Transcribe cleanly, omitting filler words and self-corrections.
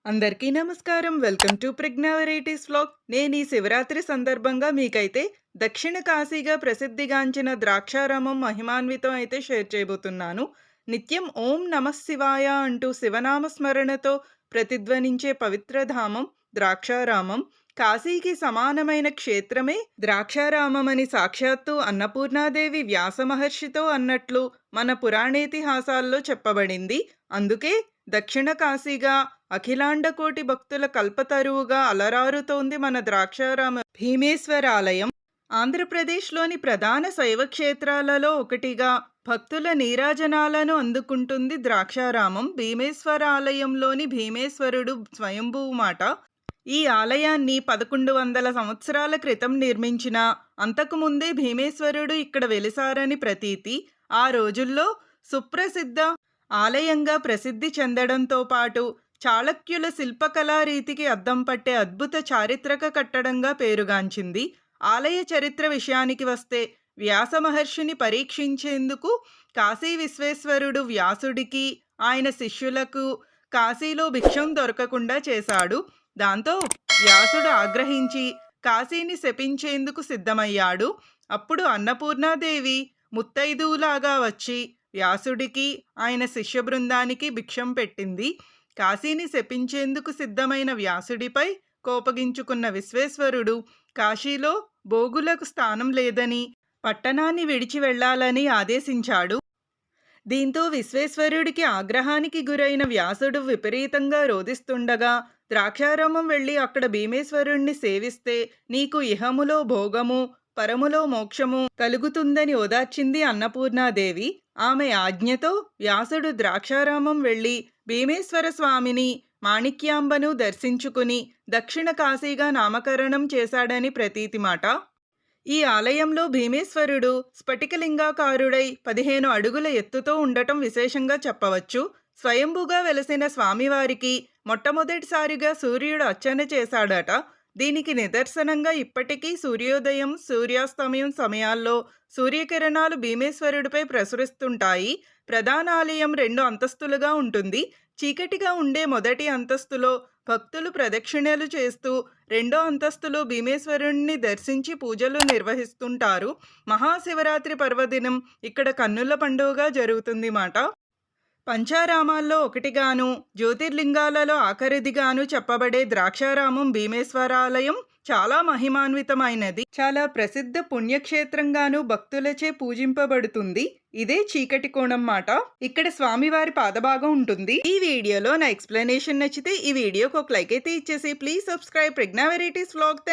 అందరికీ నమస్కారం. Welcome to Pragna varieties vlog. నేను ఈ శివరాత్రి సందర్భంగా మీకైతే దక్షిణ కాశీగా ప్రసిద్ధిగాంచిన ద్రాక్షారామం మహిమాన్వితం అయితే షేర్ చేయబోతున్నాను. నిత్యం ఓం నమః శివాయ అంటూ శివనామ స్మరణతో ప్రతిధ్వనించే పవిత్రధామం ద్రాక్షారామం. కాశీకి సమానమైన క్షేత్రమే ద్రాక్షారామమని సాక్షాత్తు అన్నపూర్ణాదేవి వ్యాస మహర్షితో అన్నట్లు మన పురాణేతిహాసాల్లో చెప్పబడింది. అందుకే దక్షిణ కాశీగా అఖిలాండకోటి భక్తుల కల్పతరువుగా అలరారుతోంది మన ద్రాక్షారామ భీమేశ్వరాలయం. ఆంధ్రప్రదేశ్లోని ప్రధాన శైవ క్షేత్రాలలో ఒకటిగా భక్తుల నీరాజనాలను అందుకుంటుంది ద్రాక్షారామం. భీమేశ్వరాలయంలోని భీమేశ్వరుడు స్వయంభువు మాట. ఈ ఆలయాన్ని 1100 సంవత్సరాల క్రితం నిర్మించిన అంతకుముందే భీమేశ్వరుడు ఇక్కడ వెలిసారని ప్రతీతి. ఆ రోజుల్లో సుప్రసిద్ధ ఆలయంగా ప్రసిద్ధి చెందడంతో పాటు చాళుక్యుల శిల్పకళా రీతికి అద్దం పట్టే అద్భుత చారిత్రక కట్టడంగా పేరుగాంచింది. ఆలయ చరిత్ర విషయానికి వస్తే వ్యాస మహర్షిని పరీక్షించేందుకు కాశీ విశ్వేశ్వరుడు వ్యాసుడికి ఆయన శిష్యులకు కాశీలో భిక్షం దొరకకుండా చేశాడు. దాంతో వ్యాసుడు ఆగ్రహించి కాశీని శపించేందుకు సిద్ధమయ్యాడు. అప్పుడు అన్నపూర్ణాదేవి ముత్తైదువులాగా వచ్చి వ్యాసుడికి ఆయన శిష్య బృందానికి భిక్షం పెట్టింది. కాశీని శపించేందుకు సిద్ధమైన వ్యాసుడిపై కోపగించుకున్న విశ్వేశ్వరుడు కాశీలో భోగులకు స్థానం లేదని పట్టణాన్ని విడిచి వెళ్లాలని ఆదేశించాడు. దీంతో విశ్వేశ్వరుడికి ఆగ్రహానికి గురైన వ్యాసుడు విపరీతంగా రోదిస్తుండగా ద్రాక్షారామం వెళ్ళి అక్కడ భీమేశ్వరుణ్ణి సేవిస్తే నీకు ఇహములో భోగము పరములో మోక్షము కలుగుతుందని ఓదార్చింది అన్నపూర్ణాదేవి. ఆమె ఆజ్ఞతో వ్యాసుడు ద్రాక్షారామం వెళ్ళి భీమేశ్వర స్వామిని మాణిక్యాంబను దర్శించుకుని దక్షిణ కాశీగా నామకరణం చేశాడని ప్రతీతి మాట. ఈ ఆలయంలో భీమేశ్వరుడు స్ఫటికలింగాకారుడై 15 అడుగుల ఎత్తుతో ఉండటం విశేషంగా చెప్పవచ్చు. స్వయంభుగా వెలసిన స్వామివారికి మొట్టమొదటిసారిగా సూర్యుడు అర్చన చేశాడట. దీనికి నిదర్శనంగా ఇప్పటికీ సూర్యోదయం సూర్యాస్తమయం సమయాల్లో సూర్యకిరణాలు భీమేశ్వరుడిపై ప్రసరిస్తుంటాయి. ప్రధాన ఆలయం 2 అంతస్తులుగా ఉంటుంది. చీకటిగా ఉండే మొదటి అంతస్తులో భక్తులు ప్రదక్షిణలు చేస్తూ రెండో అంతస్తులో భీమేశ్వరుణ్ణి దర్శించి పూజలు నిర్వహిస్తుంటారు. మహాశివరాత్రి పర్వదినం ఇక్కడ కన్నుల పండుగగా జరుగుతుంది మాట. పంచారామాల్లో ఒకటిగాను జ్యోతిర్లింగాలలో ఆఖరిదిగాను చెప్పబడే ద్రాక్షారామం భీమేశ్వరాలయం చాలా మహిమాన్వితమైనది. చాలా ప్రసిద్ధ పుణ్యక్షేత్రంగాను భక్తులచే పూజింపబడుతుంది. ఇదే చీకటి కోణం మాట. ఇక్కడ స్వామివారి పాదభాగం ఉంటుంది. ఈ వీడియోలో నా ఎక్స్ప్లెనేషన్ నచ్చితే ఈ వీడియోకి ఒక లైక్ అయితే ఇచ్చేసి please subscribe Pragna varieties vlog.